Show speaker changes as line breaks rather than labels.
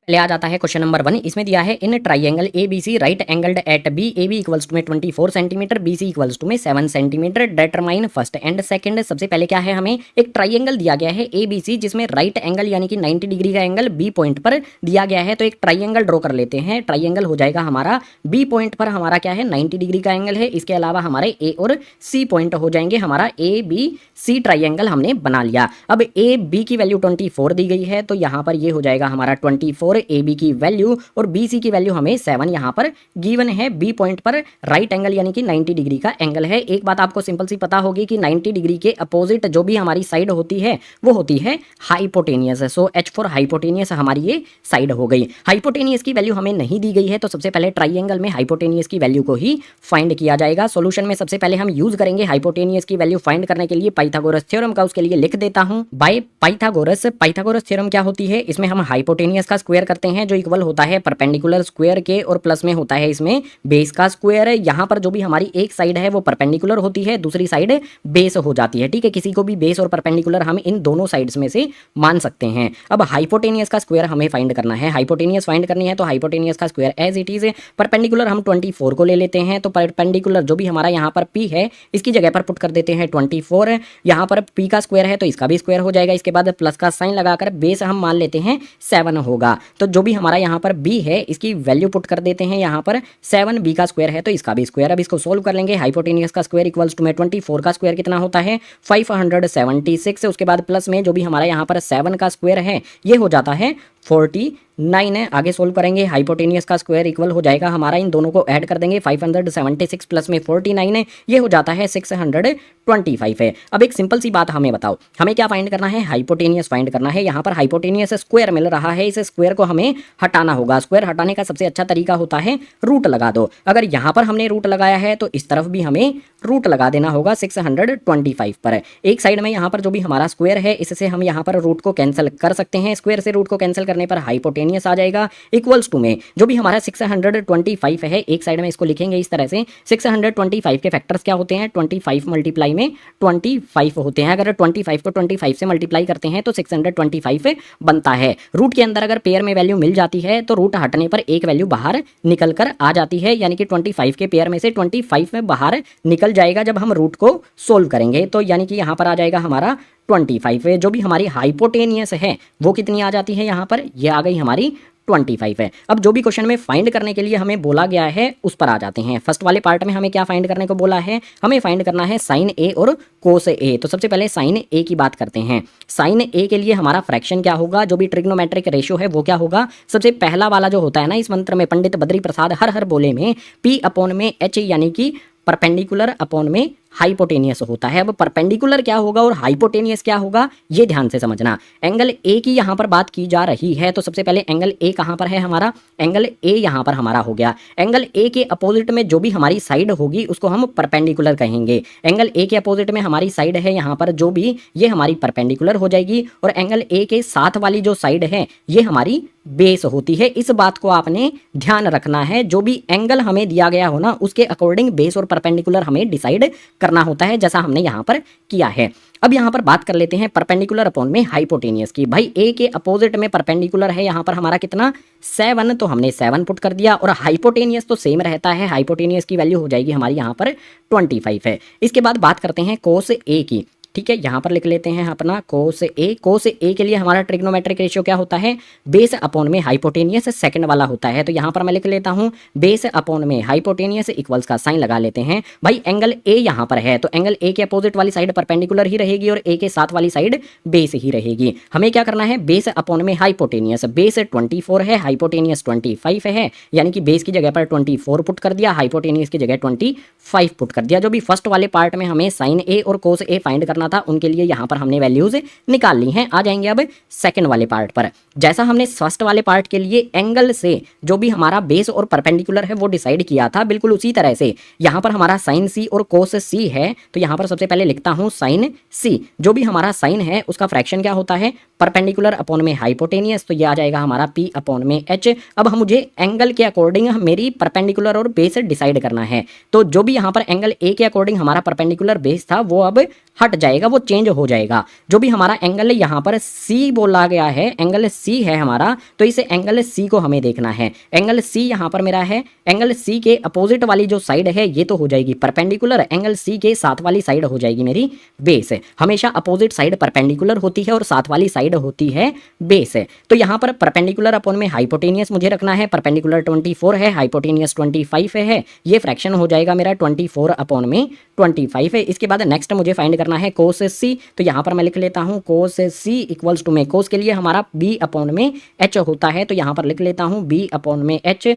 ले आ जाता है क्वेश्चन नंबर 1। इसमें दिया है in triangle A B C right angled at B A B equals to में 24 centimetre B C equals to में 7 centimetre determine first and second. सबसे पहले क्या है, हमें एक ट्राइंगल दिया गया है ए बी सी जिसमें राइट एंगल यानी कि 90 डिग्री का एंगल बी पॉइंट पर दिया गया है। तो एक ट्राइंगल ड्रॉ कर लेते हैं। ट्राइंगल हो जाएगा हमारा बी पॉइंट पर हमारा क्या है 90 डिग्री का एंगल है। इसके अलावा हमारे ए और सी पॉइंट हो जाएंगे। हमारा ए बी सी ट्राइंगल हमने बना लिया। अब ए बी की वैल्यू 24 दी गई है तो यहाँ पर ये हो जाएगा हमारा 24 ए बी की वैल्यू और बी सी की वैल्यू हमें 7 यहाँ पर गिवन है। बी पॉइंट पर राइट एंगल यानी कि 90 डिग्री का एंगल है। एक बात आपको सिंपल सी पता होगी कि 90 डिग्री के अपोजिट जो भी हमारी साइड होती है वो होती है hypotenuse. So H for hypotenuse हमारी ये साइड हो गई। हाइपोटेनियस की वैल्यू हमें नहीं दी गई है तो सबसे पहले ट्राइंगल में हाइपोटेनियस की वैल्यू को ही फाइंड किया जाएगा। सोल्यूशन में सबसे पहले हम यूज करेंगे हाइपोटेनियस की वैल्यू फाइंड करने के लिए पाइथागोरस थ्योरम का। उसके लिए लिख देता हूं बाय पाइथागोरस। पाइथागोरस थ्योरम क्या होती है, इसमें हम हाइपोटेनियस का स्क्वायर करते हैं जो इक्वल होता है परपेंडिकुलर स्क्वायर के और प्लस में होता है इसमें बेस का स्क्वायर। यहाँ पर जो भी हमारी एक साइड है वो परपेंडिकुलर होती है, दूसरी साइड बेस हो जाती है। ठीक है, किसी को भी बेस और परपेंडिकुलर हम इन दोनों साइड्स में से मान सकते हैं। अब हाइपोटेनियस का स्क्वायर हमें फाइंड करना है। हाइपोटेनियस फाइंड करनी है तो हाइपोटेनियस का square as it is perpendicular हम 24 को ले लेते हैं। तो परपेंडिकुलर जो भी हमारा यहाँ पर पी है इसकी जगह पर पुट कर देते हैं 24। यहाँ पर पी का स्क्वायर है तो इसका भी स्क्वायर हो जाएगा। इसके बाद प्लस का साइन लगाकर बेस हम मान लेते हैं 7 होगा। तो जो भी हमारा यहाँ पर बी है इसकी वैल्यू पुट कर देते हैं यहाँ पर 7। बी का स्क्वायर है तो इसका भी स्क्वायर। अब इसको सोल्व कर लेंगे। हाइपोटेनियस का स्क्वायर इक्वल्स टू में 24 का स्क्वायर कितना होता है 576। उसके बाद प्लस में जो भी हमारा यहाँ पर 7 का स्क्वायर है ये हो जाता है 49 है। आगे सोल्व करेंगे। हाइपोटेनियस का स्क्वायर इक्वल हो जाएगा हमारा, इन दोनों को ऐड कर देंगे 576 प्लस में 49 है ये हो जाता है 625 है। अब एक सिंपल सी बात हमें बताओ, हमें क्या फाइंड करना है, हाइपोटेनियस फाइंड करना है। यहाँ पर हाइपोटेनियस स्क्वायर मिल रहा है, इस स्क्वायर को हमें हटाना होगा। स्क्वायर हटाने का सबसे अच्छा तरीका होता है रूट लगा दो। अगर यहाँ पर हमने रूट लगाया है तो इस तरफ भी हमें रूट लगा देना होगा 625 पर। एक साइड में यहाँ पर जो भी हमारा स्क्वायर है इससे हम यहाँ पर रूट को कैंसिल कर सकते हैं। स्क्वायर से रूट को कैंसिल करने पर हाइपोटेनियस आ जाएगा इक्वल्स टू में जो भी हमारा 625 है एक साइड में इसको लिखेंगे इस तरह से। 625 के फैक्टर्स क्या होते हैं 25 मल्टीप्लाई में 25 होते हैं। अगर 25 को 25 से मल्टीप्लाई करते हैं तो 625 बनता है। रूट के अंदर अगर पेयर में वैल्यू मिल जाती है तो रूट हटने पर एक वैल्यू बाहर निकल कर आ जाती है, यानी कि 25 के पेयर में से 25 में बाहर निकल जाएगा जब हम रूट को सोल्व करेंगे। तो यानी कि यहाँ पर आ जाएगा हमारा 25 है। जो भी हमारी हाइपोटेनियस है वो कितनी आ जाती है, यहाँ पर ये आ गई हमारी 25 है। अब जो भी क्वेश्चन में फाइंड करने के लिए हमें बोला गया है उस पर आ जाते हैं। फर्स्ट वाले पार्ट में हमें क्या फाइंड करने को बोला है, हमें फाइंड करना है साइन ए और कोस ए। तो सबसे पहले साइन ए की बात करते हैं। साइन ए के लिए हमारा फ्रैक्शन क्या होगा, जो भी ट्रिग्नोमेट्रिक रेशियो है वो क्या होगा। सबसे पहला वाला जो होता है ना इस मंत्र में पंडित बद्री प्रसाद हर हर बोले में पी अपॉन में एच यानी कि परपेंडिकुलर अपॉन में हाइपोटेनियस होता है। अब परपेंडिकुलर क्या होगा और हाइपोटेनियस क्या होगा ये ध्यान से समझना। एंगल ए की यहाँ पर बात की जा रही है तो सबसे पहले एंगल ए कहाँ पर है हमारा, एंगल ए यहाँ पर हमारा हो गया। एंगल ए के अपोजिट में जो भी हमारी साइड होगी उसको हम परपेंडिकुलर कहेंगे। एंगल ए के अपोजिट में हमारी साइड है यहाँ पर जो भी ये हमारी परपेंडिकुलर हो जाएगी और एंगल ए के साथ वाली जो साइड है ये हमारी बेस होती है। इस बात को आपने ध्यान रखना है। जो भी एंगल हमें दिया गया हो ना उसके अकॉर्डिंग बेस और परपेंडिकुलर हमें डिसाइड करना होता है, जैसा हमने यहाँ पर किया है। अब यहाँ पर बात कर लेते हैं परपेंडिकुलर अपॉन में हाइपोटेनियस की। भाई ए के अपोजिट में परपेंडिकुलर है यहाँ पर हमारा कितना 7, तो हमने 7 पुट कर दिया और हाइपोटेनियस तो सेम रहता है। हाइपोटेनियस की वैल्यू हो जाएगी हमारी यहाँ पर 25 है। इसके बाद बात करते हैं कोस ए की। ठीक है, यहाँ पर लिख लेते हैं अपना कोस ए। कोस ए के लिए हमारा ट्रिग्नोमेट्रिक रेशियो क्या होता है, बेस अपॉन में हाइपोटेनियस सेकंड वाला होता है। तो यहाँ पर मैं लिख लेता हूँ बेस अपॉन में हाइपोटेनियस इक्वल्स का साइन लगा लेते हैं। भाई एंगल ए यहाँ पर है तो एंगल ए के अपोजिट वाली साइड परपेंडिकुलर ही रहेगी और ए के साथ वाली साइड बेस ही रहेगी। हमें क्या करना है, बेस अपॉन में हाइपोटेनियस। बेस 24 है, हाइपोटेनियस 25 है, यानी कि बेस की जगह पर 24 पुट कर दिया, हाइपोटेनियस की जगह 25 पुट कर दिया। जो भी फर्स्ट वाले पार्ट में हमें साइन ए और कोस ए फाइंड करना था उनके लिए यहाँ पर हमने वैल्यूज निकाल ली हैं। आ जाएंगे अब सेकंड वाले पार्ट पर। जैसा हमने फर्स्ट वाले पार्ट के लिए एंगल से जो भी हमारा बेस और परपेंडिकुलर है वो डिसाइड किया था, बिल्कुल उसी तरह से यहाँ पर हमारा साइन सी और कोस सी है। तो यहाँ पर सबसे पहले लिखता हूँ साइन सी। जो भी हमारा साइन है उसका फ्रैक्शन क्या होता है, परपेंडिकुलर अपॉन में हाइपोटेनियस, तो ये आ जाएगा हमारा पी अपॉन में एच। अब हम मुझे एंगल के अकॉर्डिंग मेरी परपेंडिकुलर और बेस डिसाइड करना है। तो जो भी यहाँ पर एंगल ए के अकॉर्डिंग हमारा परपेंडिकुलर बेस था वो अब हट जाएगा वो चेंज हो जाएगा। जो भी हमारा एंगल यहाँ पर सी बोला गया है, एंगल सी है हमारा, तो इसे एंगल सी को हमें देखना है। एंगल सी यहाँ पर मेरा है, एंगल सी के अपोजिट वाली जो साइड है ये तो हो जाएगी परपेंडिकुलर, एंगल सी के साथ वाली साइड हो जाएगी मेरी बेस। हमेशा अपोजिट साइड परपेंडिकुलर होती है और साथ वाली साइड होती है बेस। तो यहाँ पर परपेंडिकुलर अपॉन में हाइपोटेनियस मुझे रखना है, परपेंडिकुलर 24 है, हाइपोटेनियस 25 है, ये फ्रैक्शन हो जाएगा मेरा 24 अपॉन में 25 है। इसके बाद नेक्स्ट मुझे फाइंड करना है कोस सी, तो यहाँ पर मैं लिख लेता हूँ कोस सी इक्वल्स टू में, कोस के लिए हमारा बी अपॉन में एच होता है, तो यहाँ पर लिख लेता हूँ बी अपॉन में एच।